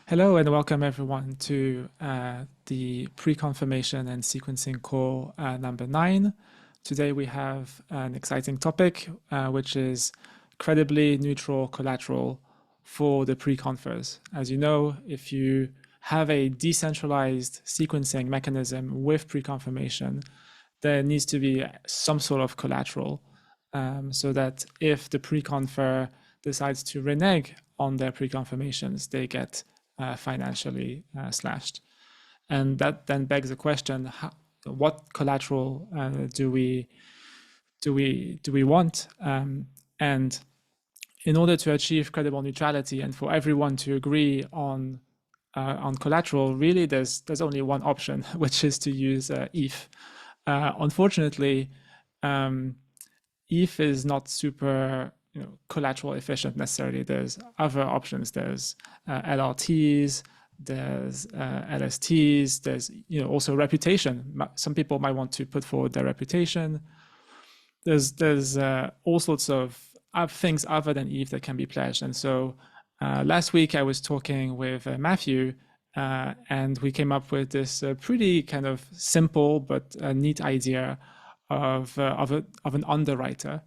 Hello and welcome everyone to the pre-confirmation and sequencing call number 9. Today we have an exciting topic, which is credibly neutral collateral for the pre-confers. As you know, if you have a decentralized sequencing mechanism with pre-confirmation, there needs to be some sort of collateral so that if the pre-confer decides to renege on their pre-confirmations, they get financially slashed. And that then begs the question: what collateral do we want? And in order to achieve credible neutrality and for everyone to agree on collateral, really there's only one option, which is to use ETH. Unfortunately, ETH is not super collateral efficient necessarily. There's other options. There's LRTs, there's LSTs, there's also reputation. Some people might want to put forward their reputation. There's all sorts of things other than ETH that can be pledged. And so last week I was talking with Matthew, and we came up with this pretty kind of simple but neat idea of an underwriter.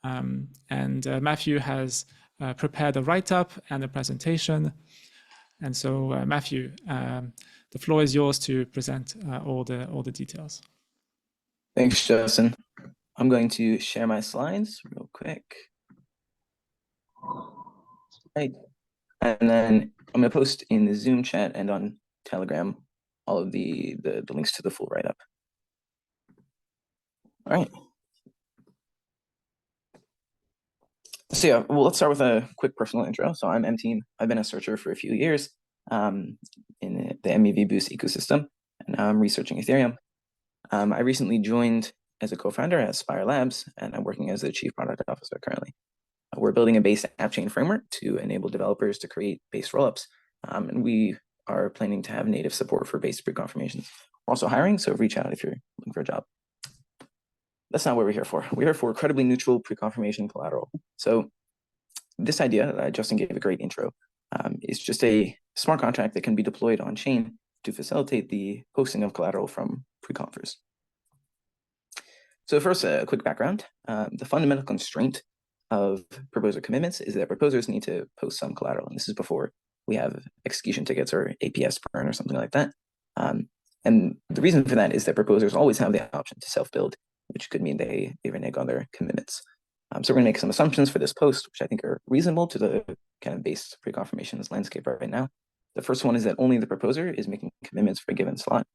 And Matthew has prepared a write-up and a presentation. And so, Matthew, the floor is yours to present all the details. Thanks, Justin. I'm going to share my slides real quick. Right. And then I'm going to post in the Zoom chat and on Telegram all of the links to the full write-up. All right. So yeah, well, let's start with a quick personal intro. So I'm M-Team. I've been a searcher for a few years in the MEV Boost ecosystem, and now I'm researching Ethereum. I recently joined as a co-founder at Spire Labs, and I'm working as the chief product officer currently. We're building a base app chain framework to enable developers to create base rollups, and we are planning to have native support for base pre-confirmations. We're also hiring, so reach out if you're looking for a job. That's not what we're here for. We're here for credibly neutral pre-confirmation collateral. So this idea, Justin gave a great intro, is just a smart contract that can be deployed on chain to facilitate the hosting of collateral from pre-confers. So first, a quick background. The fundamental constraint of proposer commitments is that proposers need to post some collateral. And this is before we have execution tickets or APS burn or something like that. And the reason for that is that proposers always have the option to self-build, which could mean they renege on their commitments. So we're going to make some assumptions for this post, which I think are reasonable to the kind of base pre-confirmations landscape right now. The first one is that only the proposer is making commitments for a given slot.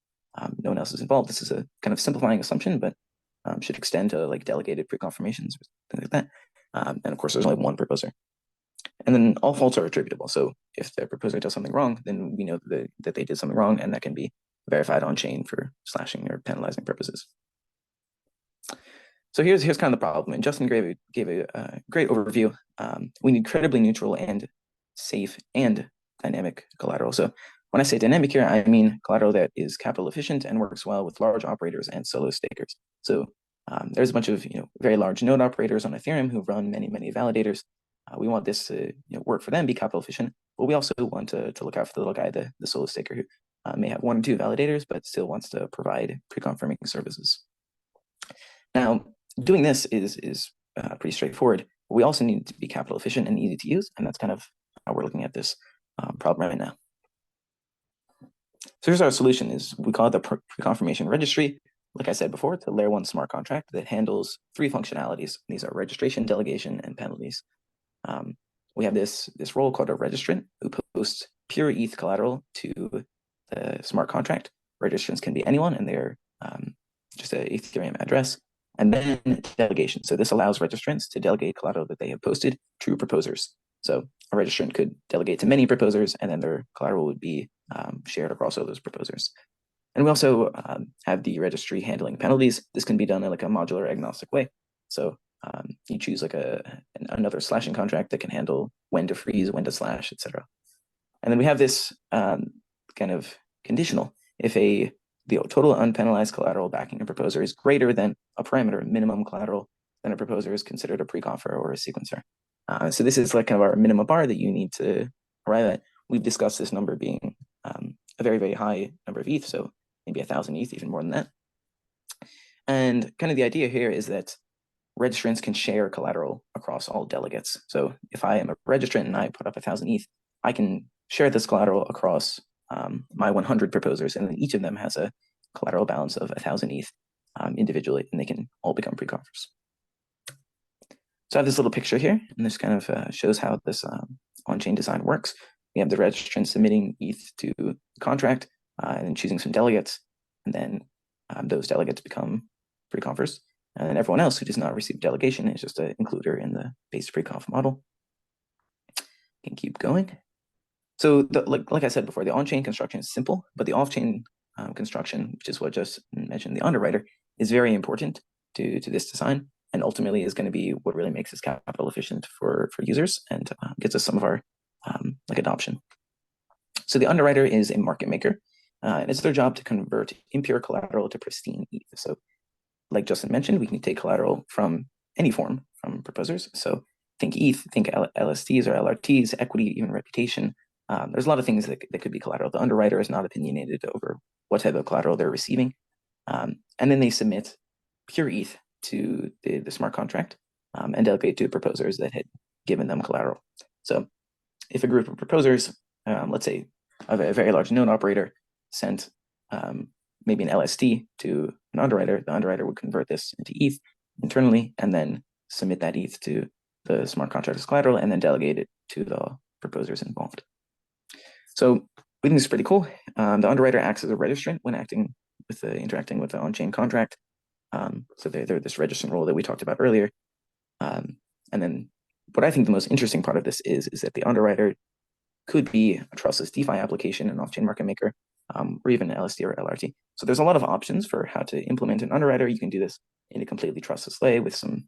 No one else is involved. This is a kind of simplifying assumption, but should extend to like delegated pre-confirmations or things like that. And of course, there's only one proposer. And then all faults are attributable. So if the proposer does something wrong, then we know that they did something wrong, and that can be verified on chain for slashing or penalizing purposes. So here's kind of the problem. And Justin gave a great overview. We need credibly neutral and safe and dynamic collateral. So when I say dynamic here, I mean collateral that is capital efficient and works well with large operators and solo stakers. So there's a bunch of very large node operators on Ethereum who run many validators. We want this to work for them, be capital efficient, but we also want to look out for the little guy, the solo staker who may have 1 or 2 validators, but still wants to provide pre-confirming services. Now, doing this is pretty straightforward. We also need to be capital efficient and easy to use, and that's kind of how we're looking at this problem right now. So here's our solution: is we call it the pre-confirmation registry. Like I said before, it's a layer 1 smart contract that handles 3 functionalities. These are registration, delegation, and penalties. We have this role called a registrant who posts pure ETH collateral to the smart contract. Registrants can be anyone, and they're just an Ethereum address. And then delegation. So this allows registrants to delegate collateral that they have posted to proposers. So a registrant could delegate to many proposers, and then their collateral would be shared across all those proposers. And we also have the registry handling penalties. This can be done in like a modular agnostic way. So you choose like another slashing contract that can handle when to freeze, when to slash, etc. And then we have this kind of conditional. If the total unpenalized collateral backing a proposer is greater than a parameter minimum collateral, then a proposer is considered a pre-confer or a sequencer. So this is like kind of our minimum bar that you need to arrive at. we've discussed this number being a very, very high number of ETH, so maybe 1,000 ETH, even more than that. And kind of the idea here is that registrants can share collateral across all delegates. So if I am a registrant and I put up 1,000 ETH, I can share this collateral across my 100 proposers, and then each of them has a collateral balance of 1,000 ETH individually, and they can all become preconfers. So I have this little picture here, and this kind of shows how this on-chain design works. We have the registrant submitting ETH to the contract and then choosing some delegates, and then those delegates become preconfers. And everyone else who does not receive delegation is just an includer in the base preconf model. Can keep going. So like I said before, the on-chain construction is simple, but the off-chain construction, which is what just mentioned, the underwriter, is very important to this design, and ultimately is going to be what really makes this capital efficient for users and gets us some of our adoption. So the underwriter is a market maker, and it's their job to convert impure collateral to pristine ETH. So like Justin mentioned, we can take collateral from any form from proposers. So think ETH, think LSTs or LRTs, equity, even reputation. There's a lot of things that could be collateral. The underwriter is not opinionated over what type of collateral they're receiving. And then they submit pure ETH to the smart contract and delegate to proposers that had given them collateral. So if a group of proposers, let's say a very large node operator, sent maybe an LST to an underwriter, the underwriter would convert this into ETH internally and then submit that ETH to the smart contract as collateral and then delegate it to the proposers involved. So we think this is pretty cool. The underwriter acts as a registrant when interacting with the on-chain contract. So they're this registrant role that we talked about earlier. And then what I think the most interesting part of this is that the underwriter could be a trustless DeFi application, an off-chain market maker, or even LSD or LRT. So there's a lot of options for how to implement an underwriter. You can do this in a completely trustless way with some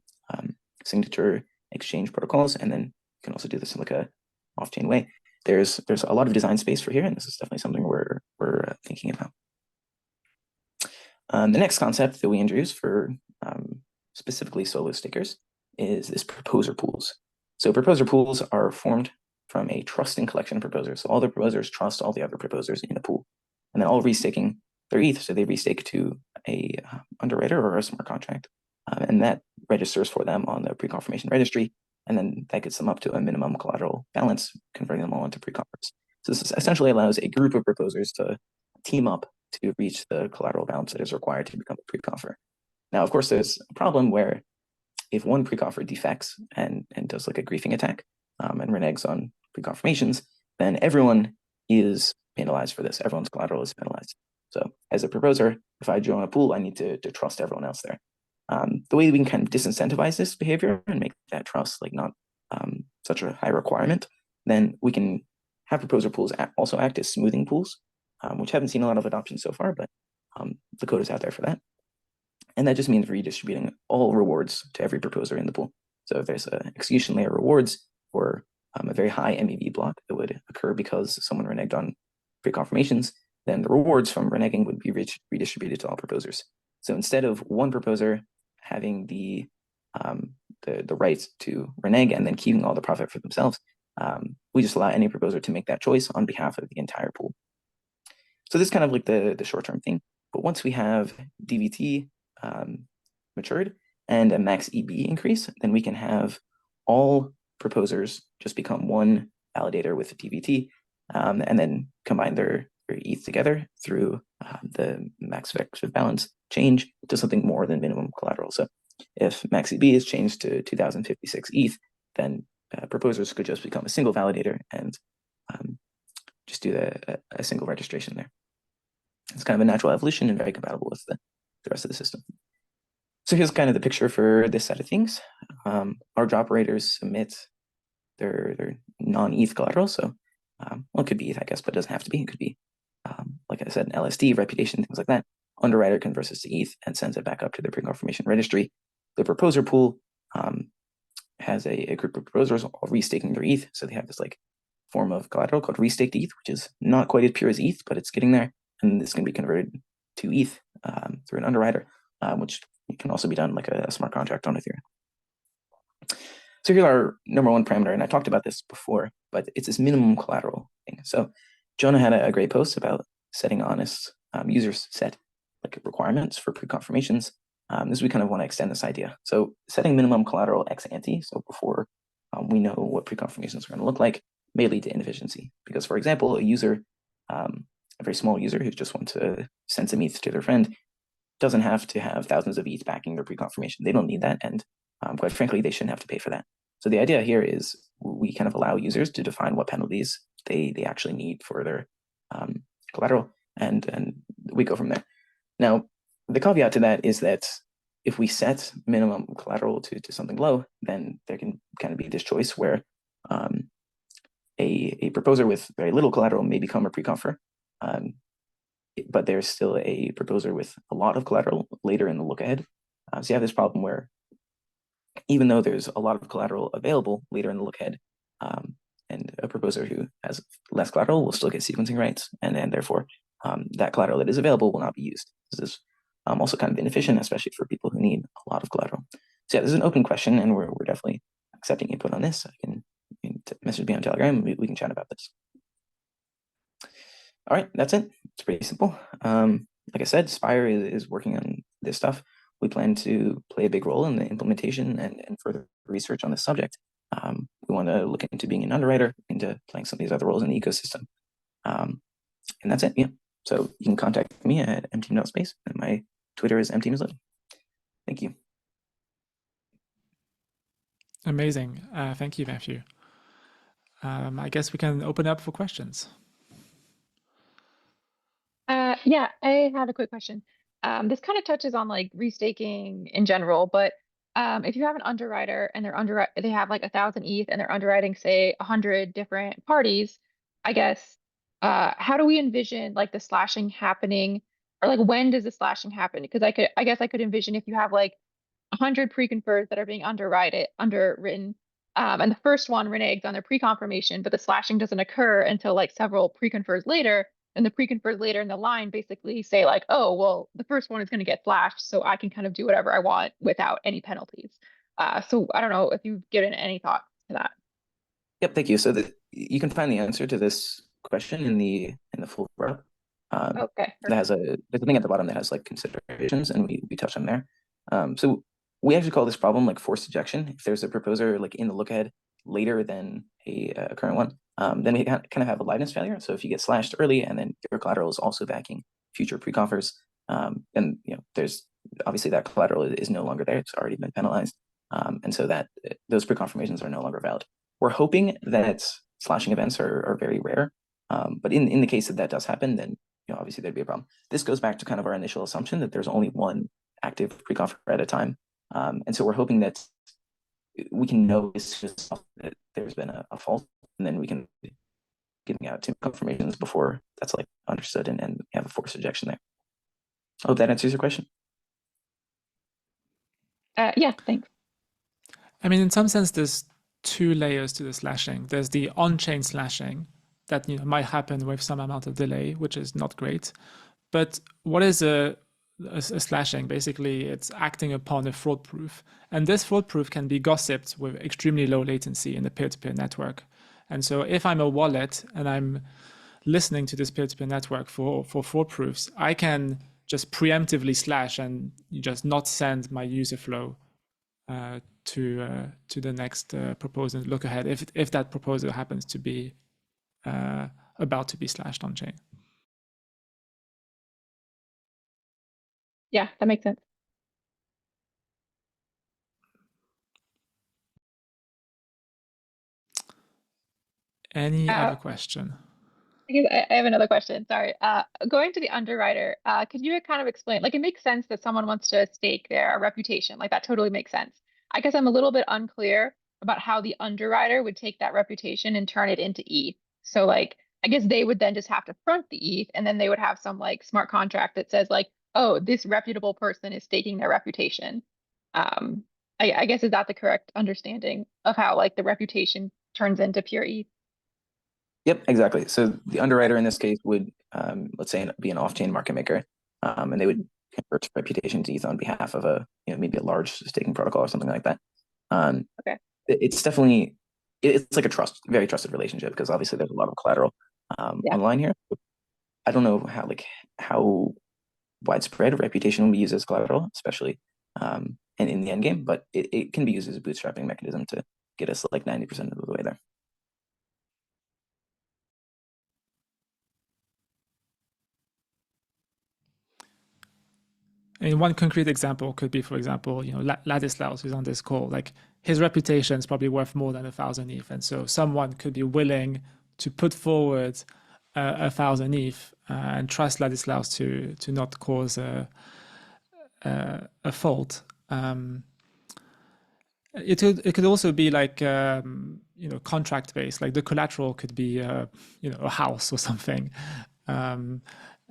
signature exchange protocols, and then you can also do this in like a off-chain way. There's a lot of design space for here, and this is definitely something we're thinking about. The next concept that we introduce for specifically solo stakers is this proposer pools. So proposer pools are formed from a trusting collection of proposers. So all the proposers trust all the other proposers in a pool, and then all restaking their ETH. So they restake to a underwriter or a smart contract, and that registers for them on the pre-confirmation registry, and then that gets them up to a minimum collateral balance, converting them all into preconfers. So this essentially allows a group of proposers to team up to reach the collateral balance that is required to become a preconfer. Now, of course, there's a problem where if one preconfer defects and does like a griefing attack and reneges on preconfirmations, then everyone is penalized for this. Everyone's collateral is penalized. So as a proposer, if I join a pool, I need to trust everyone else there. The way we can kind of disincentivize this behavior and make that trust like not such a high requirement, then we can have proposer pools also act as smoothing pools, which haven't seen a lot of adoption so far, but the code is out there for that. And that just means redistributing all rewards to every proposer in the pool. So if there's an execution layer rewards for a very high MEV block that would occur because someone reneged on preconfirmations, then the rewards from reneging would be redistributed to all proposers. So instead of one proposer having the right to renege and then keeping all the profit for themselves, we just allow any proposer to make that choice on behalf of the entire pool. So this is kind of like the short-term thing. But once we have DVT matured and a max EB increase, then we can have all proposers just become one validator with DVT and then combine their ETH together through the max effective balance change to something more than minimum collateral. So if max EB is changed to 2056 ETH, then proposers could just become a single validator and just do a single registration there. It's kind of a natural evolution and very compatible with the rest of the system. So here's kind of the picture for this side of things. Our operators submit their non-ETH collateral. So, well, it could be ETH, I guess, but it doesn't have to be. It could be, like I said, an LSD, reputation, things like that. Underwriter converts this to ETH and sends it back up to the preconfirmation registry. The proposer pool has a group of proposers all restaking their ETH. So they have this like form of collateral called restaked ETH, which is not quite as pure as ETH, but it's getting there. And this can be converted to ETH through an underwriter, which can also be done like a smart contract on Ethereum. So here's our number one parameter, and I talked about this before, but it's this minimum collateral thing. So Jonah had a great post about setting honest users set like requirements for pre-confirmations. This we kind of want to extend this idea. So setting minimum collateral ex ante, so before we know what pre-confirmations are going to look like, may lead to inefficiency. Because, for example, a user, a very small user who just wants to send some ETH to their friend, doesn't have to have thousands of ETH backing their pre-confirmation. They don't need that, and quite frankly, they shouldn't have to pay for that. So the idea here is we kind of allow users to define what penalties they actually need for their collateral, and we go from there. Now, the caveat to that is that if we set minimum collateral to something low, then there can kind of be this choice where a proposer with very little collateral may become a pre-confer, but there's still a proposer with a lot of collateral later in the look ahead. So you have this problem where even though there's a lot of collateral available later in the look ahead, and a proposer who has less collateral will still get sequencing rights, and therefore that collateral that is available will not be used. This is also kind of inefficient, especially for people who need a lot of collateral. So yeah, this is an open question, and we're definitely accepting input on this. You can message me on Telegram. We can chat about this. All right, that's it. It's pretty simple. Like I said, Spire is working on this stuff. We plan to play a big role in the implementation and further research on this subject. We want to look into being an underwriter, into playing some of these other roles in the ecosystem. And that's it, yeah. So you can contact me at mteam.space, and my Twitter is mteamislit. Thank you. Amazing. Thank you, Matthew. I guess we can open up for questions. Yeah, I had a quick question. This kind of touches on like restaking in general, but if you have an underwriter and they have like 1,000 ETH and they're underwriting, say, 100 different parties, I guess, how do we envision like the slashing happening, or like when does the slashing happen? Because I guess I could envision if you have like 100 pre-confers that are being underwritten, and the first one reneges on their pre-confirmation, but the slashing doesn't occur until like several pre-confers later. And the pre-confers later in the line basically say like, oh, well, the first one is going to get flashed, so I can kind of do whatever I want without any penalties. So I don't know if you've given any thought to that. Yep, thank you. So you can find the answer to this question in the full wrap. Okay. There's a thing at the bottom that has like considerations, and we touch on there. So we actually call this problem like forced ejection. If there's a proposer like in the look ahead later than a current one, then we kind of have a liveness failure. So if you get slashed early and then your collateral is also backing future pre-confers, then there's obviously that collateral is no longer there. It's already been penalized, and so that those pre-confirmations are no longer valid. We're hoping that slashing events are very rare, but in the case that does happen, then obviously there'd be a problem. This goes back to kind of our initial assumption that there's only one active pre-confer at a time, and so we're hoping that we can know that there's been a fault, and then we can giving out two confirmations before that's like understood and have a forced ejection there. I hope that answers your question. Yeah, thanks. I mean, in some sense, there's two layers to the slashing. There's the on-chain slashing that might happen with some amount of delay, which is not great. But what is a slashing? Basically, it's acting upon a fraud proof. And this fraud proof can be gossiped with extremely low latency in the peer-to-peer network. And so if I'm a wallet and I'm listening to this peer-to-peer network for fraud proofs, I can just preemptively slash and just not send my user flow to the next proposal look ahead if that proposal happens to be about to be slashed on chain. Yeah, that makes sense. Any other question? I have another question. Sorry. Going to the underwriter, could you kind of explain, like it makes sense that someone wants to stake their reputation, like that totally makes sense. I guess I'm a little bit unclear about how the underwriter would take that reputation and turn it into ETH. So like, I guess they would then just have to front the ETH, and then they would have some like smart contract that says like, oh, this reputable person is staking their reputation. I guess, is that the correct understanding of how like the reputation turns into pure ETH? Yep, exactly. So the underwriter in this case would, let's say, be an off-chain market maker, and they would convert reputation to ETH on behalf of maybe a large staking protocol or something like that. Okay. it's definitely, it's like a very trusted relationship, because obviously there's a lot of collateral Yeah. online here. I don't know how widespread reputation will be used as collateral, especially and in the end game, but it can be used as a bootstrapping mechanism to get us like 90% of the way there. I mean, one concrete example could be, for example, Ladislaus, who's on this call. Like, his reputation is probably worth more than 1,000 ETH, and so someone could be willing to put forward 1,000 ETH and trust Ladislaus to not cause a fault. It could also be like contract based. Like, the collateral could be a house or something.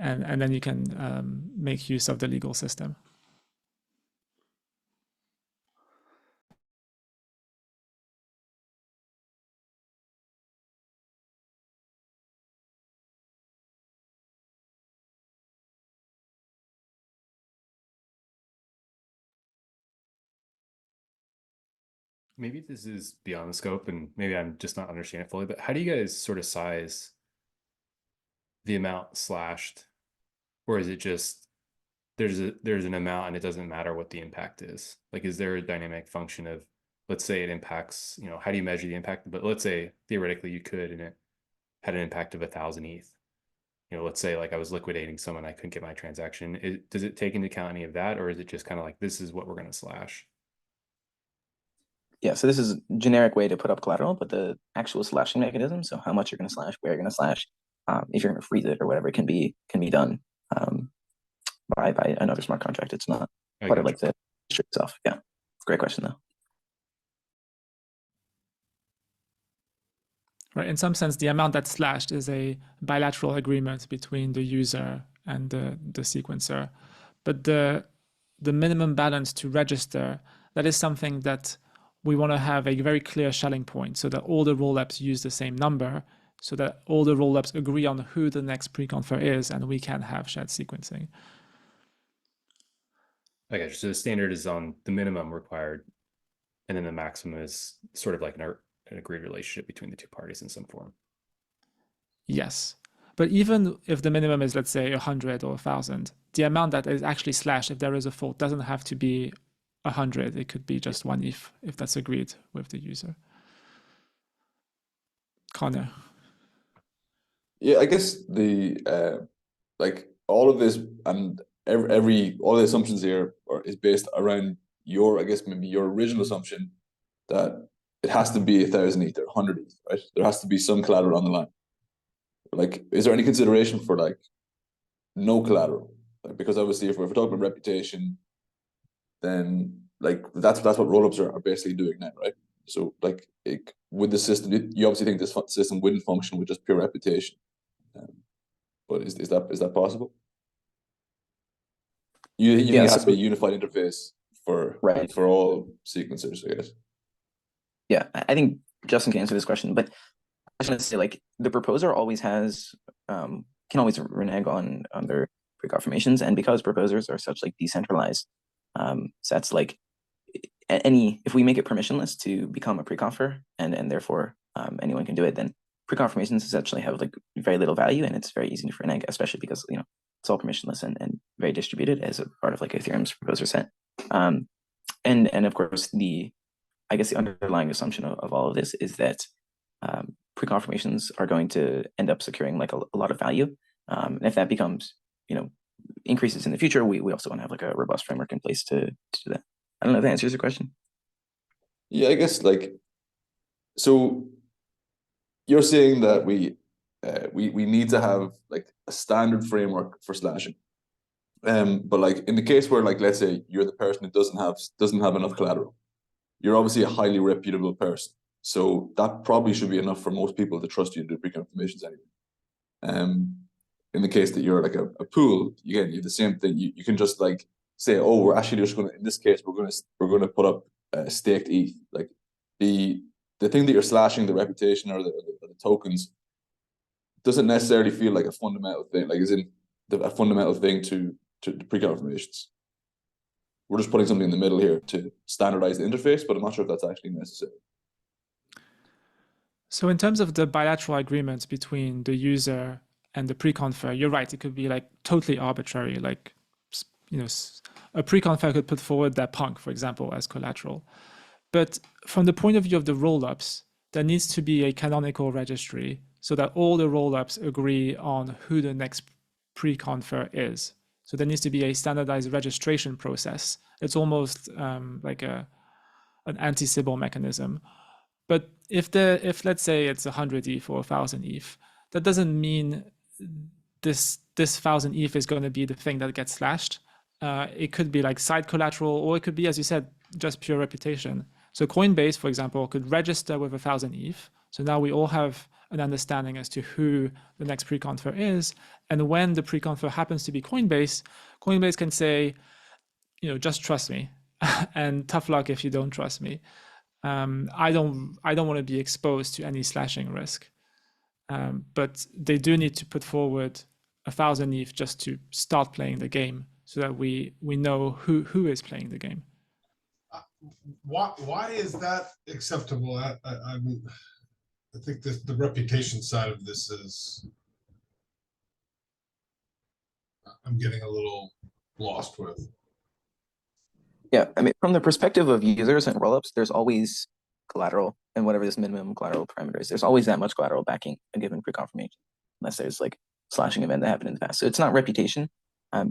And then you can make use of the legal system. Maybe this is beyond the scope, and maybe I'm just not understanding it fully, but how do you guys sort of size the amount slashed? Or is it just there's an amount and it doesn't matter what the impact is? Like, is there a dynamic function of, let's say it impacts, how do you measure the impact? But let's say theoretically you could, and it had an impact of 1,000 ETH. Let's say like I was liquidating someone, I couldn't get my transaction. Does it take into account any of that, or is it just kind of like, this is what we're going to slash? Yeah, so this is a generic way to put up collateral, but the actual slashing mechanism, so how much you're going to slash, where you're going to slash, if you're going to freeze it or whatever, can be done by another smart contract. It's not part of like the registry itself. Yeah, great question though. Right. In some sense, the amount that's slashed is a bilateral agreement between the user and the sequencer. But the minimum balance to register, that is something that we want to have a very clear shelling point, so that all the rollups use the same number, so that all the rollups agree on who the next preconfer is, and we can have shared sequencing. Okay, so the standard is on the minimum required, and then the maximum is sort of like an agreed relationship between the two parties in some form. Yes. But even if the minimum is, let's say, 100 or 1,000, the amount that is actually slashed, if there is a fault, doesn't have to be 100. It could be just 1 ETH if that's agreed with the user. Connor. Yeah, I guess the like all of this and all the assumptions here is based around your, I guess maybe your original assumption that it has to be 1,000 ETH or 100 ETH, right? There has to be some collateral on the line. Like, is there any consideration for like no collateral? Like, because obviously if we're talking about reputation, then like that's what rollups are basically doing now, right? So like with the system, you obviously think this system wouldn't function with just pure reputation. But is that possible? You think it has to be a unified interface for all sequencers, I guess. Yeah, I think Justin can answer this question, but I was going to say, like, the proposer always has can always renege on their preconfirmations, and because proposers are such like decentralized sets, like if we make it permissionless to become a preconfer and therefore anyone can do it, then preconfirmations essentially have like very little value, and it's very easy to renege, especially because it's all permissionless and very distributed as a part of like Ethereum's proposer set. And of course I guess the underlying assumption of all of this is that preconfirmations are going to end up securing like a lot of value. And if that becomes, increases in the future, we also want to have like a robust framework in place to do that. I don't know if that answers your question. Yeah, I guess like, so you're saying that we need to have like a standard framework for slashing. But like in the case where, like, let's say you're the person who doesn't have enough collateral, you're obviously a highly reputable person, so that probably should be enough for most people to trust you to do preconfirmations anyway. In the case that you're like a pool, you have the same thing. You can just like say, oh, we're actually just going to, in this case, we're going to put up staked ETH. Like the thing that you're slashing, the reputation or the tokens, doesn't necessarily feel like a fundamental thing. Like, is in a fundamental thing to preconfirmations. We're just putting something in the middle here to standardize the interface, but I'm not sure if that's actually necessary. So in terms of the bilateral agreements between the user and the preconfer, you're right. It could be like totally arbitrary. Like, a preconfer could put forward their punk, for example, as collateral. But from the point of view of the rollups, there needs to be a canonical registry so that all the rollups agree on who the next preconfer is. So there needs to be a standardized registration process. It's almost like an anti-Sybil mechanism. But if let's say it's 100 ETH or 1,000 ETH, that doesn't mean this 1,000 ETH is going to be the thing that gets slashed. It could be like side collateral, or it could be, as you said, just pure reputation. So Coinbase, for example, could register with 1,000 ETH. So now we all have an understanding as to who the next preconfer is. And when the preconfer happens to be Coinbase, Coinbase can say, just trust me, and tough luck if you don't trust me. I don't want to be exposed to any slashing risk. But they do need to put forward 1,000 ETH just to start playing the game, so that we know who is playing the game. Why is that acceptable? I mean, I think the reputation side of this is, I'm getting a little lost with. Yeah, I mean, from the perspective of users and rollups, there's always collateral, and whatever this minimum collateral parameter is, there's always that much collateral backing a given pre-confirmation, unless there's like slashing event that happened in the past. So it's not reputation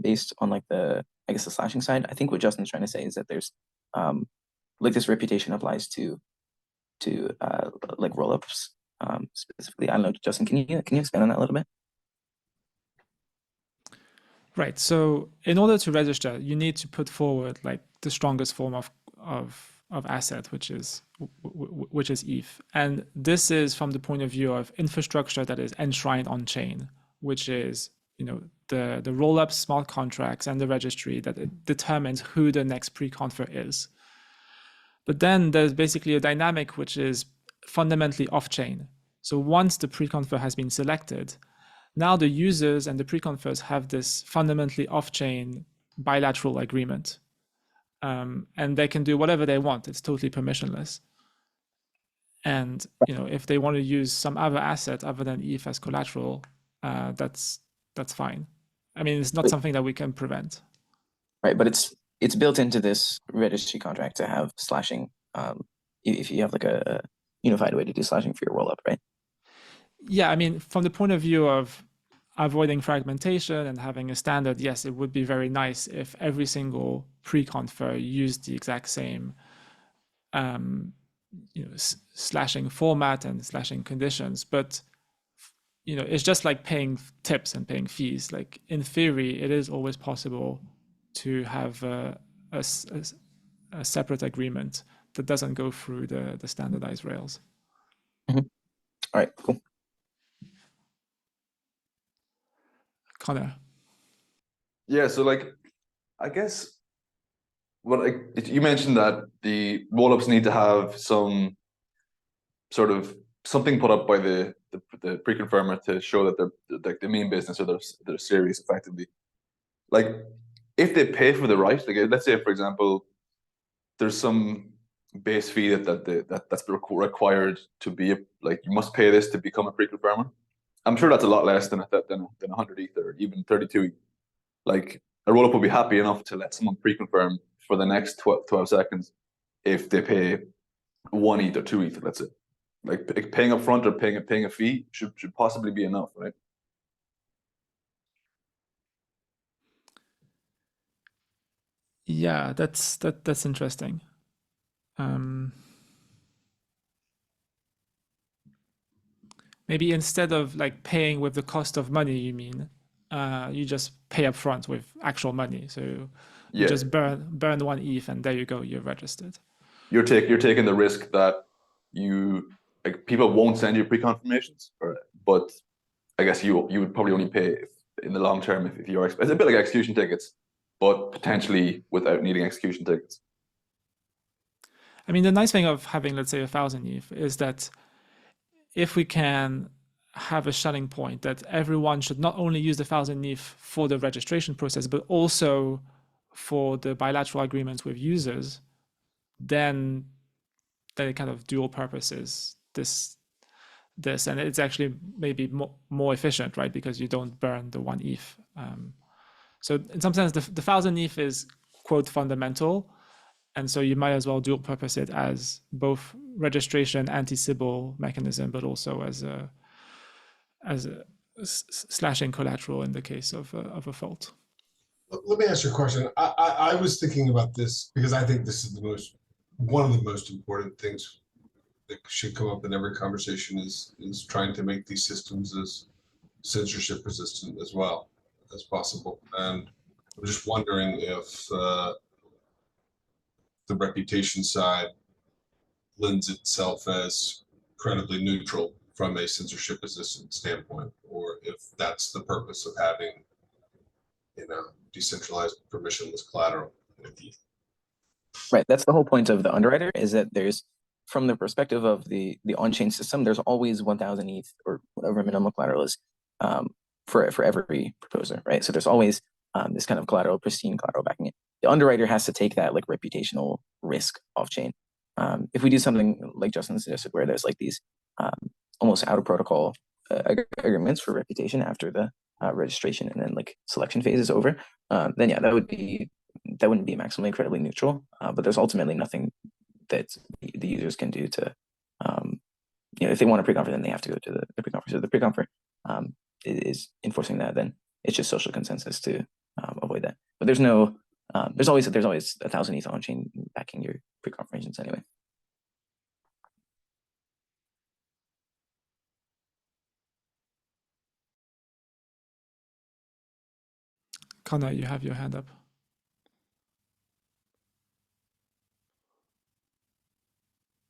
based on like the slashing side. I think what Justin's trying to say is that there's like this reputation applies to like rollups specifically. I don't know, Justin, can you expand on that a little bit? Right. So in order to register, you need to put forward like the strongest form of asset, which is ETH. And this is from the point of view of infrastructure that is enshrined on chain, which is the rollup smart contracts and the registry that it determines who the next preconfer is. But then there's basically a dynamic which is fundamentally off-chain. So once the preconfer has been selected, now the users and the preconfers have this fundamentally off-chain bilateral agreement. And they can do whatever they want. It's totally permissionless. And if they want to use some other asset other than ETH as collateral, that's fine. I mean, it's not something that we can prevent. Right, but it's built into this registry contract to have slashing. If you have like a unified way to do slashing for your rollup, right? Yeah, I mean, from the point of view of avoiding fragmentation and having a standard, yes, it would be very nice if every single preconfer used the exact same slashing format and slashing conditions. But it's just like paying tips and paying fees. Like in theory, it is always possible to have a separate agreement that doesn't go through the standardized rails. Mm-hmm. All right, cool. Connor. Yeah, so like, I guess you mentioned that the rollups need to have some sort of something put up by the pre-confirmer to show that they're like the main business, or they're serious effectively. Like if they pay for the right, like let's say for example, there's some base fee that's required to be like, you must pay this to become a pre-confirmer. I'm sure that's a lot less than 100 ETH or even 32 ETH. Like a rollup will be happy enough to let someone pre-confirm for the next 12 seconds if they pay 1 ETH or 2 ETH, let's say. Like paying up front or paying a fee should possibly be enough, right? Yeah, that's interesting. Maybe instead of like paying with the cost of money, you mean, you just pay up front with actual money. So you just burn 1 ETH and there you go, you're registered. You're taking the risk that people won't send you pre-confirmations, but I guess you would probably only pay in the long term if you're, it's a bit like execution tickets, but potentially without needing execution tickets. I mean, the nice thing of having, let's say, 1,000 ETH is that if we can have a shutting point that everyone should not only use the 1,000 ETH for the registration process, but also for the bilateral agreements with users, then it kind of dual purposes. this, and it's actually maybe more efficient, right? Because you don't burn the 1 ETH. So in some sense, the 1,000 ETH is quote fundamental, and so you might as well dual purpose it as both registration, anti-Sybil mechanism, but also as a slashing collateral in the case of a fault. Let me ask you a question. I was thinking about this because I think this is one of the most important things that should come up in every conversation is trying to make these systems as censorship resistant as well as possible. And I'm just wondering if the reputation side lends itself as credibly neutral from a censorship resistant standpoint, or if that's the purpose of having, decentralized permissionless collateral. Right. That's the whole point of the underwriter, is that there's, from the perspective of the on-chain system, there's always 1,000 ETH or whatever minimum collateral is for every proposer, right? So there's always this kind of collateral, pristine collateral backing it. The underwriter has to take that like reputational risk off-chain. If we do something like Justin suggested, where there's like these almost out of protocol agreements for reputation after the registration and then like selection phase is over, then yeah, that wouldn't be maximally incredibly neutral. But there's ultimately nothing that the users can do to, if they want a preconfer, then they have to go to the preconfer. So the preconfer is enforcing that. Then it's just social consensus to avoid that. But there's no, there's always 1,000 ETH on chain backing your preconfirmations anyway. Connor, you have your hand up.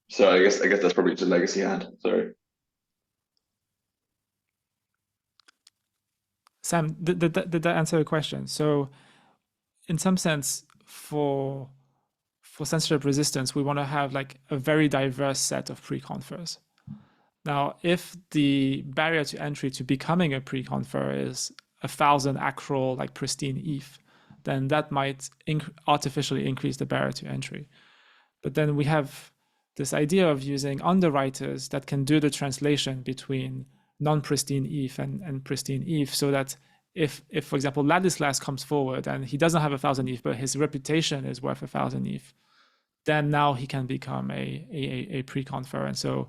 So I guess that's probably just a legacy hand. Sorry. Sam, did that answer your question? So in some sense, for censorship resistance, we want to have like a very diverse set of preconfers. Now, if the barrier to entry to becoming a preconfer is 1,000 actual like pristine ETH, then that might artificially increase the barrier to entry. But then we have this idea of using underwriters that can do the translation between non-pristine ETH and pristine ETH, so that if for example Ladislas comes forward and he doesn't have 1,000 ETH, but his reputation is worth 1,000 ETH, then now he can become a preconfer. And so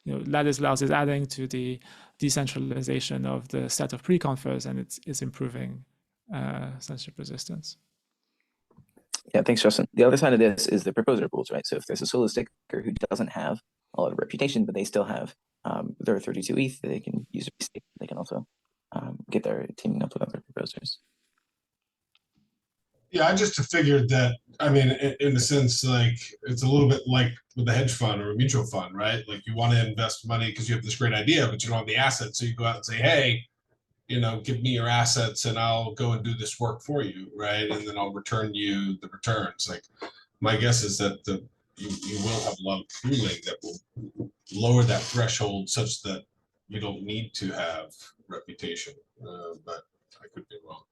Ladislas is adding to the decentralization of the set of preconfers, and it's improving censorship resistance. Yeah, thanks, Justin. The other side of this is the proposer pools, right? So if there's a solo sticker who doesn't have a lot of reputation, but they still have their 32 ETH, they can use it. They can also get their teaming up with other proposers. Yeah, I just figured that, I mean, in a sense, like, it's a little bit like with a hedge fund or a mutual fund, right? Like, you want to invest money because you have this great idea, but you don't have the assets. So you go out and say, hey, give me your assets and I'll go and do this work for you, right? And then I'll return you the returns. Like, my guess is that you will have a lot of pooling that will lower that threshold such that you don't need to have reputation, but I could be wrong.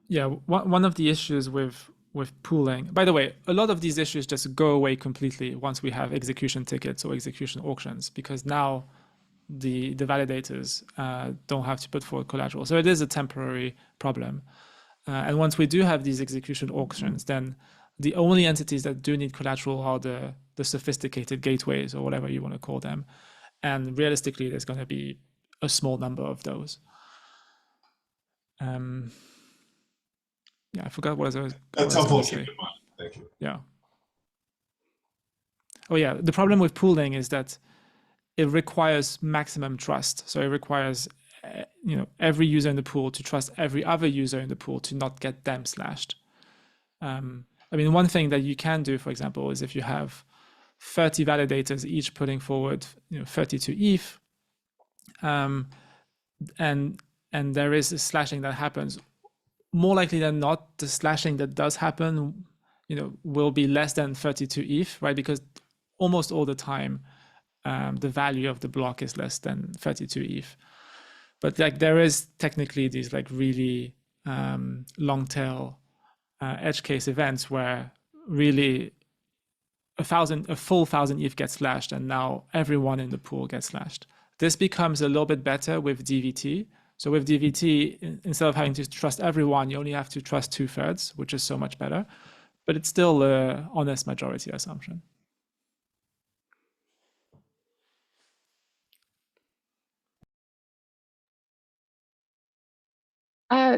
Yeah, one of the issues with pooling, by the way, a lot of these issues just go away completely once we have execution tickets or execution auctions, because now the validators don't have to put forward collateral. So it is a temporary problem. And once we do have these execution auctions, then the only entities that do need collateral are the sophisticated gateways or whatever you want to call them. And realistically, there's going to be a small number of those. Yeah, I forgot what I was. That's helpful to keep in mind. Thank you. Yeah. Oh yeah, the problem with pooling is that it requires maximum trust. So it requires every user in the pool to trust every other user in the pool to not get them slashed. I mean, one thing that you can do, for example, is if you have 30 validators each putting forward 32 ETH, and there is a slashing that happens, more likely than not, the slashing that does happen, will be less than 32 ETH, right? Because almost all the time, the value of the block is less than 32 ETH. But like there is technically these like really long tail edge case events where really a full 1,000 ETH gets slashed, and now everyone in the pool gets slashed. This becomes a little bit better with DVT. So with DVT, instead of having to trust everyone, you only have to trust 2/3, which is so much better. But it's still an honest majority assumption.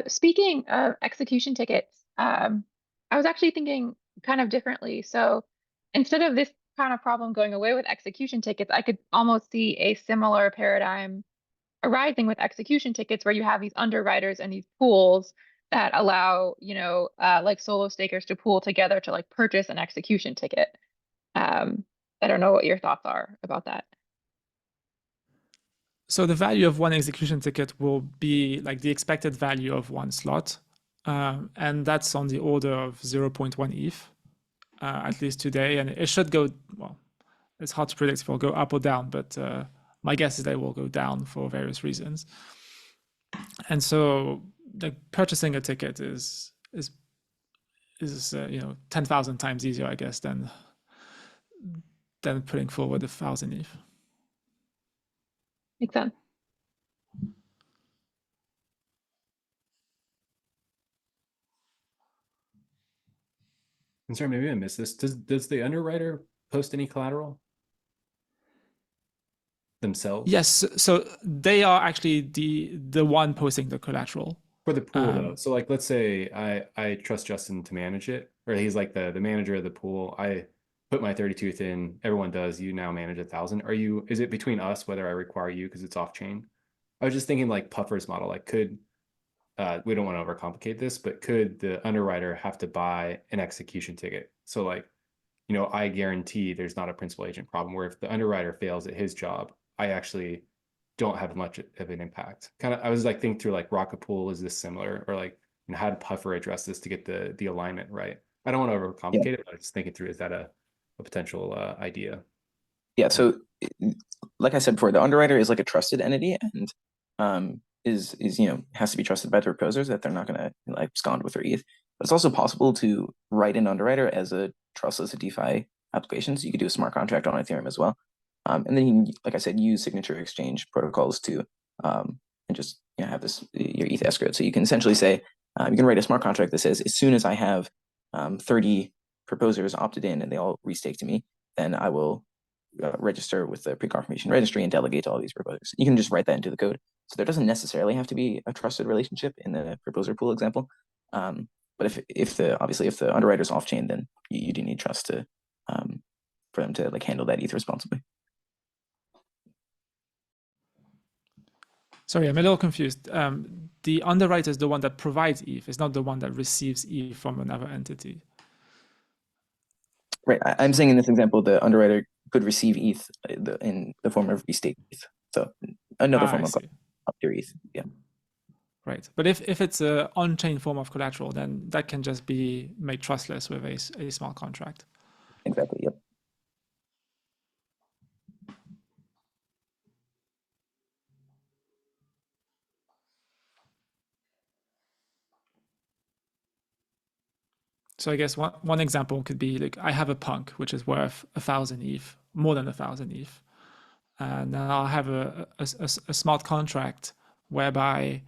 Speaking of execution tickets, I was actually thinking kind of differently. So instead of this kind of problem going away with execution tickets, I could almost see a similar paradigm arising with execution tickets where you have these underwriters and these pools that allow, like solo stakers to pool together to like purchase an execution ticket. I don't know what your thoughts are about that. So the value of one execution ticket will be like the expected value of one slot. And that's on the order of 0.1 ETH, at least today. And it should go, well, it's hard to predict if it will go up or down, but my guess is that it will go down for various reasons. And so like purchasing a ticket is 10,000 times easier, I guess, than putting forward 1,000 ETH. Makes sense. I'm sorry, maybe I missed this. Does the underwriter post any collateral themselves? Yes, so they are actually the one posting the collateral. For the pool though. So like let's say I trust Justin to manage it, or he's like the manager of the pool. I put my 32th in, everyone does, you now manage 1,000. Is it between us whether I require you because it's off chain? I was just thinking like Puffer's model, like we don't want to overcomplicate this, but could the underwriter have to buy an execution ticket? So like, I guarantee there's not a principal agent problem where if the underwriter fails at his job, I actually don't have much of an impact. I was like thinking through like Rocket Pool, is this similar? Or like, how did Puffer address this to get the alignment right? I don't want to overcomplicate it, but I was just thinking through, is that a potential idea? Yeah, so like I said before, the underwriter is like a trusted entity and is has to be trusted by the proposers that they're not going to like abscond with their ETH. But it's also possible to write an underwriter as a trustless DeFi application. So you could do a smart contract on Ethereum as well. And then you can, like I said, use signature exchange protocols to and just have your ETH escrowed. So you can essentially say you can write a smart contract that says as soon as I have 30 proposers opted in and they all restake to me, then I will register with the Preconfirmation registry and delegate to all these proposers. You can just write that into the code. So there doesn't necessarily have to be a trusted relationship in the proposer pool example. But if the underwriter's off chain, then you do need trust to for them to like handle that ETH responsibly. Sorry, I'm a little confused. The underwriter is the one that provides ETH. It's not the one that receives ETH from another entity. Right. I'm saying in this example, the underwriter could receive ETH in the form of restake ETH. So another form of up your ETH. Yeah. Right. But if it's an on-chain form of collateral, then that can just be made trustless with a smart contract. Exactly. Yep. So I guess one example could be like I have a punk which is worth 1,000 ETH, more than 1,000 ETH. And now I have a smart contract whereby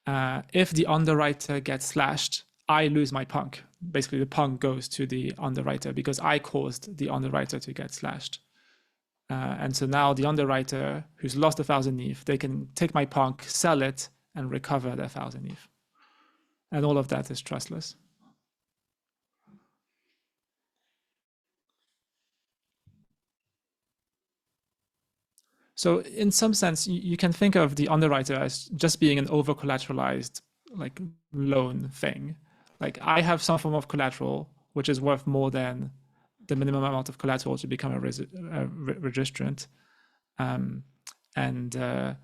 if the underwriter gets slashed, I lose my punk. Basically, the punk goes to the underwriter because I caused the underwriter to get slashed. And so now the underwriter who's lost 1,000 ETH, they can take my punk, sell it, and recover their 1,000 ETH. And all of that is trustless. So in some sense, you can think of the underwriter as just being an over-collateralized like loan thing. Like I have some form of collateral which is worth more than the minimum amount of collateral to become a registrant, and yeah,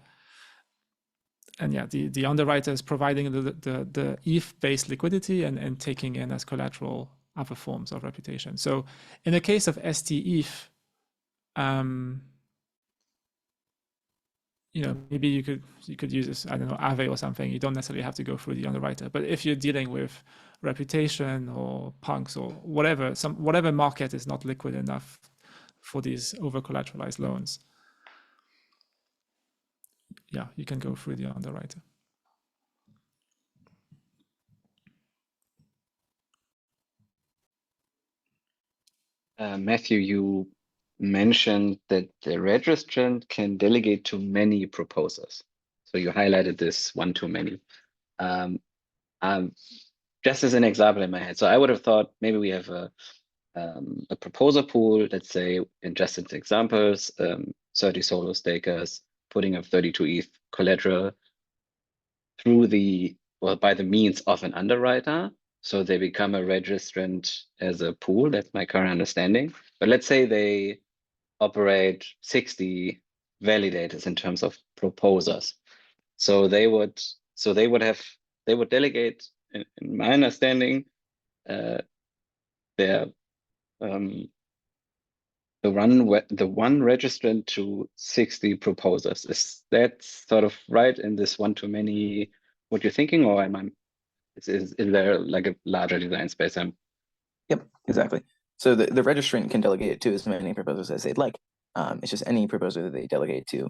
the underwriter is providing the ETH-based liquidity and taking in as collateral other forms of reputation. So in the case of ST-ETH, maybe you could use this, I don't know, Aave or something. You don't necessarily have to go through the underwriter. But if you're dealing with reputation or punks or whatever market is not liquid enough for these over collateralized loans. Yeah, you can go through the underwriter. Matthew, you mentioned that the registrant can delegate to many proposers. So you highlighted this one too many. Just as an example in my head. So I would have thought maybe we have a proposer pool, let's say, in just its examples, 30 solo stakers putting up 32 ETH collateral through by the means of an underwriter. So they become a registrant as a pool. That's my current understanding. But let's say they operate 60 validators in terms of proposers. So they would delegate, in my understanding, their the one registrant to 60 proposers. Is that sort of right in this one to many what you're thinking, or is there like a larger design space? Yep, exactly. So the registrant can delegate it to as many proposers as they'd like. It's just any proposer that they delegate to.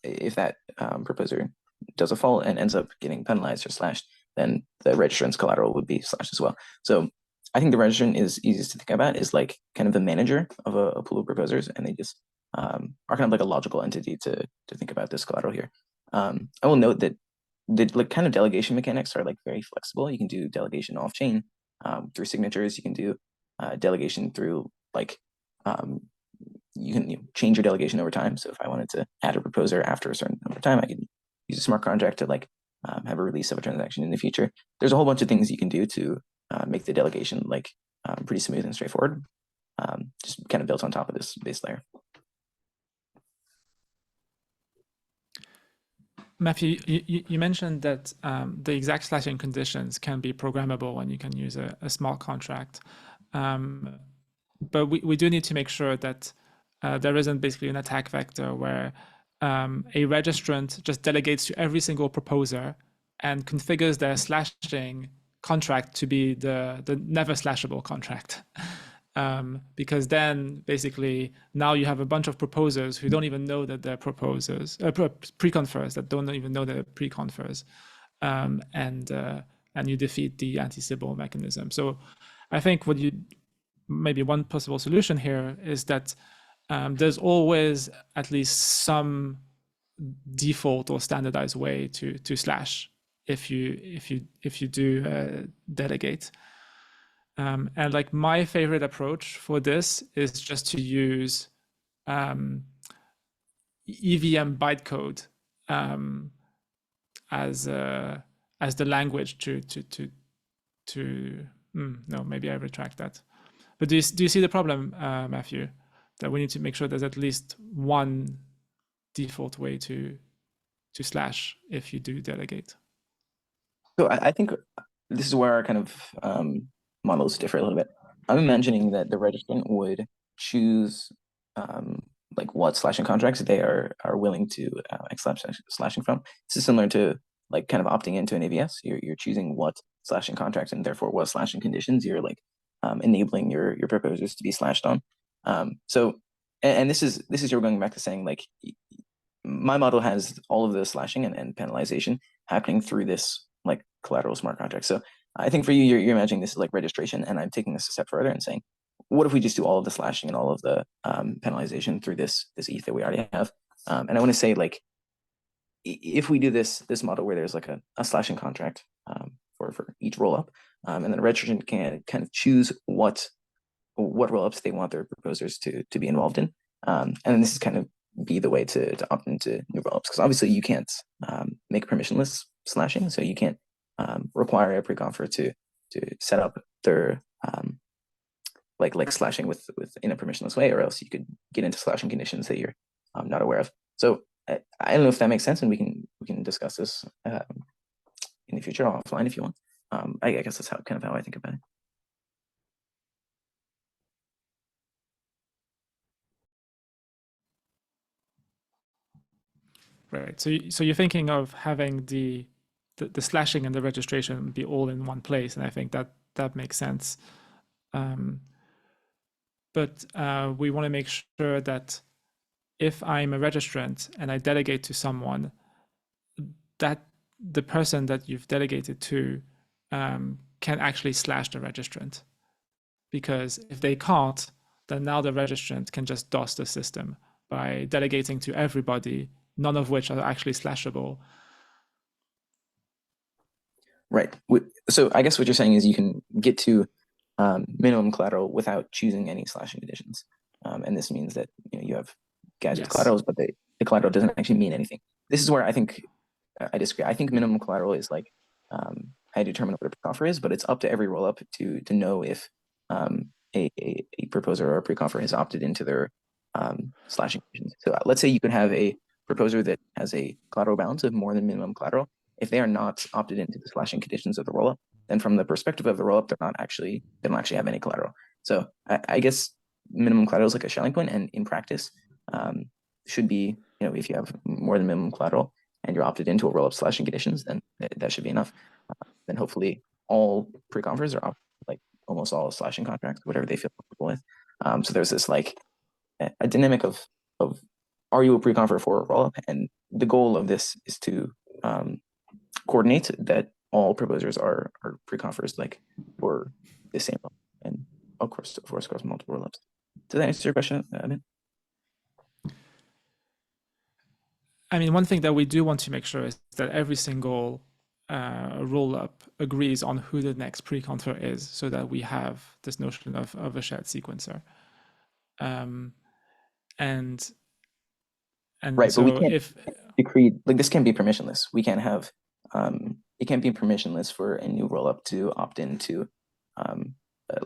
If that proposer does a fault and ends up getting penalized or slashed, then the registrant's collateral would be slashed as well. So I think the registrant is easiest to think about is like kind of the manager of a pool of proposers, and they just are kind of like a logical entity to think about this collateral here. I will note that the like kind of delegation mechanics are like very flexible. You can do delegation off chain through signatures. You can do delegation through like you can change your delegation over time. So if I wanted to add a proposer after a certain number of time, I could use a smart contract to like have a release of a transaction in the future. There's a whole bunch of things you can do to make the delegation like pretty smooth and straightforward, just kind of built on top of this base layer. Matthew, you mentioned that the exact slashing conditions can be programmable and you can use a smart contract. But we do need to make sure that there isn't basically an attack vector where a registrant just delegates to every single proposer and configures their slashing contract to be the never slashable contract. Because then basically now you have a bunch of proposers who don't even know that they're proposers, pre-confers that don't even know they're pre-confers, and you defeat the anti-Sybil mechanism. So I think maybe one possible solution here is that there's always at least some default or standardized way to slash if you do delegate. And like my favorite approach for this is just to use EVM bytecode as the language no, maybe I retract that. But do you see the problem, Matthew, that we need to make sure there's at least one default way to slash if you do delegate? So I think this is where our kind of models differ a little bit. I'm imagining that the registrant would choose like what slashing contracts they are willing to accept slashing from. This is similar to like kind of opting into an AVS. You're choosing what slashing contracts and therefore what slashing conditions you're like enabling your proposers to be slashed on. So and this is you're going back to saying like my model has all of the slashing and penalization happening through this like collateral smart contract. So I think for you, you're imagining this is like registration, and I'm taking this a step further and saying, what if we just do all of the slashing and all of the penalization through this ETH that we already have? And I want to say like, if we do this model where there's like a slashing contract for each rollup, and then a registrant can kind of choose what rollups they want their proposers to be involved in, and then this is kind of be the way to opt into new rollups, because obviously you can't make permissionless slashing, so you can't require a preconfer to set up their like slashing in a permissionless way, or else you could get into slashing conditions that you're not aware of. So I don't know if that makes sense, and we can discuss this in the future offline if you want. I guess that's kind of how I think about it. Right. So you're thinking of having the slashing and the registration be all in one place, and I think that that makes sense. But we want to make sure that if I'm a registrant and I delegate to someone, that the person that you've delegated to can actually slash the registrant. Because if they can't, then now the registrant can just DOS the system by delegating to everybody, none of which are actually slashable. Right. So I guess what you're saying is you can get to minimum collateral without choosing any slashing conditions. And this means that you have gadget Yes. collaterals, but the collateral doesn't actually mean anything. This is where I think I disagree. I think minimum collateral is like how you determine what a pre-confer is, but it's up to every rollup to know if a proposer or a pre-confer has opted into their slashing conditions. So let's say you could have a proposer that has a collateral balance of more than minimum collateral. If they are not opted into the slashing conditions of the rollup, then from the perspective of the rollup, they don't actually have any collateral. So I guess minimum collateral is like a shelling point, and in practice, should be, if you have more than minimum collateral and you're opted into a rollup slashing conditions, then that should be enough. Then hopefully all pre-confers are like almost all slashing contracts, whatever they feel comfortable with. So there's this like a dynamic of are you a pre-confer for a rollup? And the goal of this is to coordinate that all proposers are pre-confers like for the same rollup, and of course across multiple rollups. Does that answer your question, Amit? I mean, one thing that we do want to make sure is that every single rollup agrees on who the next pre-confer is, so that we have this notion of a shared sequencer. And right, so but we can't if decree, like, this can't be permissionless. We can't have it can't be permissionless for a new rollup to opt into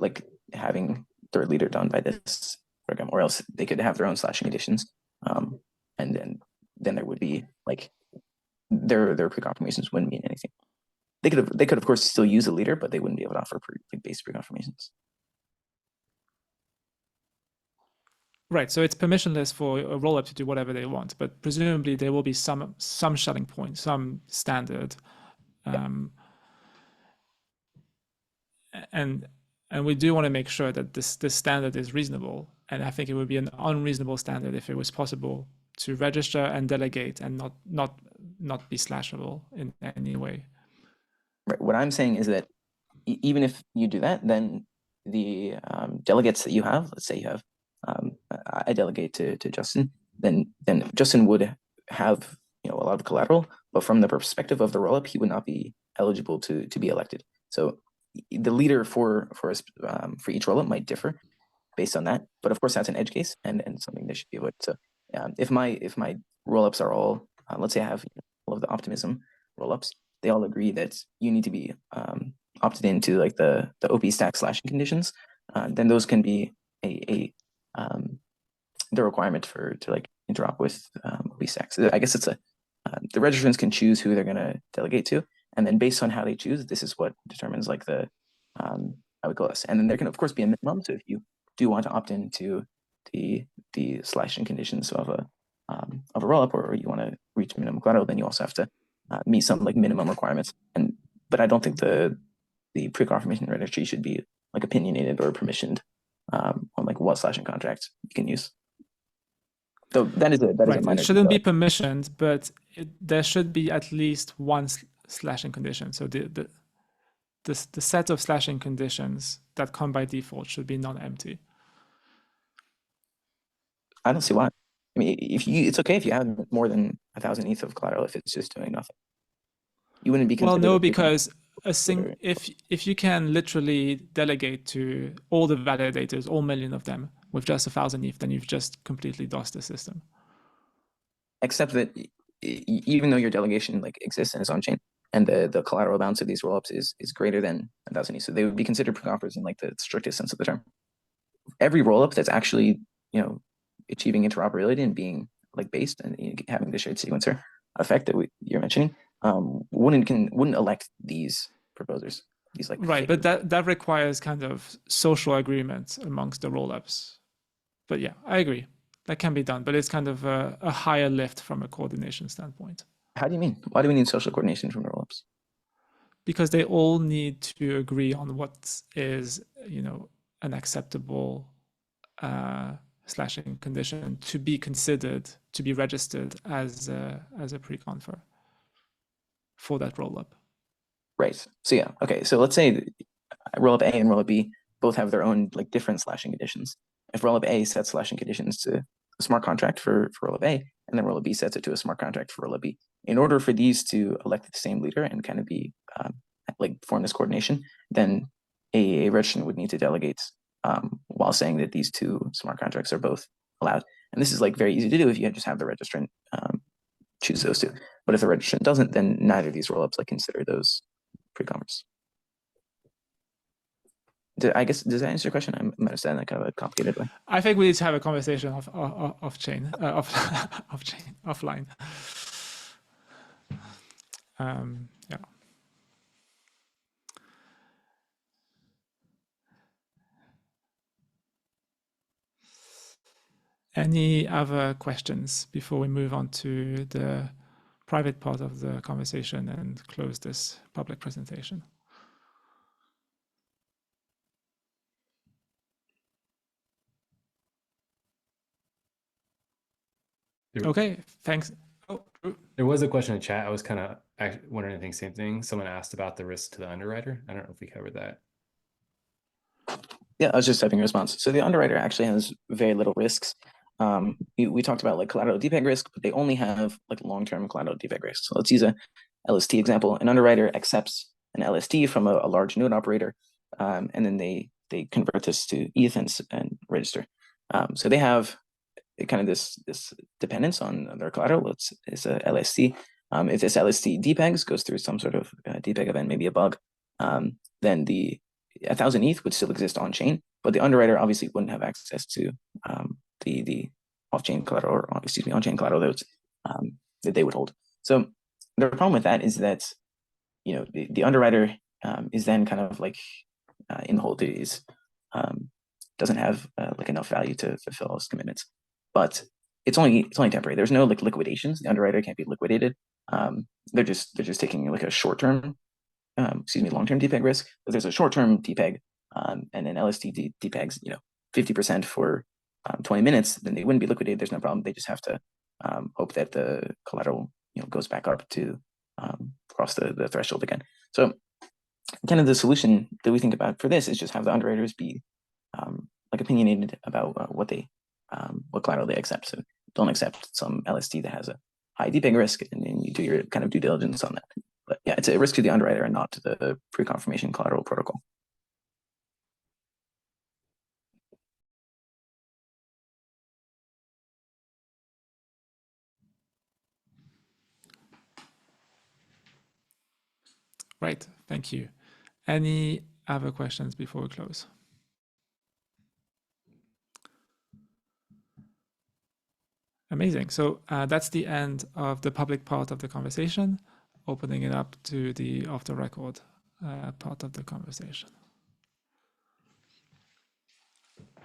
like having their leader done by this program, or else they could have their own slashing conditions, and then there would be like their pre-confirmations wouldn't mean anything. They could of course still use a leader, but they wouldn't be able to offer base pre-confirmations. Right, so it's permissionless for a rollup to do whatever they want, but presumably there will be some shelling point, some standard, and we do want to make sure that this standard is reasonable. And I think it would be an unreasonable standard if it was possible to register and delegate and not be slashable in any way. Right. What I'm saying is that even if you do that, then the delegates that you have, let's say you have, I delegate to Justin, then Justin would have a lot of collateral, but from the perspective of the rollup, he would not be eligible to be elected. So the leader for each rollup might differ based on that, but of course that's an edge case and something they should be able to. If my rollups are all, let's say I have all of the optimism rollups, they all agree that you need to be opted into like the OP stack slashing conditions, then those can be the requirement to like interop with OP stacks. I guess it's the registrants can choose who they're going to delegate to, and then based on how they choose, this is what determines like the how we call this. And then there can of course be a minimum. So if you do want to opt into the slashing conditions of a rollup, or you want to reach minimum collateral, then you also have to meet some like minimum requirements. But I don't think the pre-confirmation registry should be like opinionated or permissioned on like what slashing contracts you can use. So that is a minor It shouldn't be detail. permissioned, but there should be at least one slashing condition. So the set of slashing conditions that come by default should be non-empty. I don't see why. I mean, it's okay if you have more than 1,000 ETH of collateral if it's just doing nothing. You wouldn't be considered. Well, no, because if you can literally delegate to all the validators, all million of them, with just 1,000 ETH, then you've just completely DOSed the system. Except that even though your delegation like exists and is on chain, and the collateral balance of these rollups is greater than 1,000 ETH, so they would be considered pre-confers in like the strictest sense of the term. Every rollup that's actually achieving interoperability and being like based and having the shared sequencer effect that you're mentioning, wouldn't elect these proposers. These like right, but that requires kind of social agreement amongst the rollups. But yeah, I agree. That can be done, but it's kind of a higher lift from a coordination standpoint. How do you mean? Why do we need social coordination from the rollups? because they all need to agree on what is, an acceptable slashing condition to be considered to be registered as a pre-confer for that rollup. Right. So yeah. Okay. So let's say rollup A and rollup B both have their own like different slashing conditions. If rollup A sets slashing conditions to a smart contract for rollup A, and then rollup B sets it to a smart contract for rollup B, in order for these to elect the same leader and kind of be like form this coordination, then a registrant would need to delegate while saying that these two smart contracts are both allowed. And this is like very easy to do if you just have the registrant choose those two. But if the registrant doesn't, then neither of these rollups like consider those pre-confers. I guess, does that answer your question? I might have said in that kind of a complicated way. I think we need to have a conversation off chain, offline. Yeah. Any other questions before we move on to the private part of the conversation and close this public presentation? Okay, thanks. Oh, there was a question in chat. I was kind of wondering, I think same thing. Someone asked about the risk to the underwriter. I don't know if we covered that. Yeah, I was just typing a response. So the underwriter actually has very little risks. We talked about like collateral depeg risk, but they only have like long-term collateral depeg risk. So let's use a LST example. An underwriter accepts an LST from a large node operator, and then they convert this to ETH and register. So they have kind of this dependence on their collateral. It's a LST. If this LST depegs, goes through some sort of depeg event, maybe a bug, then the 1,000 ETH would still exist on chain, but the underwriter obviously wouldn't have access to the off-chain collateral, or on-chain collateral nodes that they would hold. So the problem with that is that the underwriter is then kind of like in the hole. Doesn't have like enough value to fulfill those commitments. But it's only temporary. There's no like liquidations. The underwriter can't be liquidated. They're just taking like a short-term, long-term depeg risk. But there's a short-term depeg, and an LST depegs 50% for 20 minutes, then they wouldn't be liquidated. There's no problem. They just have to hope that the collateral goes back up to cross the threshold again. So kind of the solution that we think about for this is just have the underwriters be like opinionated about what collateral they accept. So don't accept some LST that has a high depeg risk, and then you do your kind of due diligence on that. But yeah, it's a risk to the underwriter and not to the pre-confirmation collateral protocol. Right, thank you. Any other questions before we close? Amazing. So that's the end of the public part of the conversation, opening it up to the off the record part of the conversation.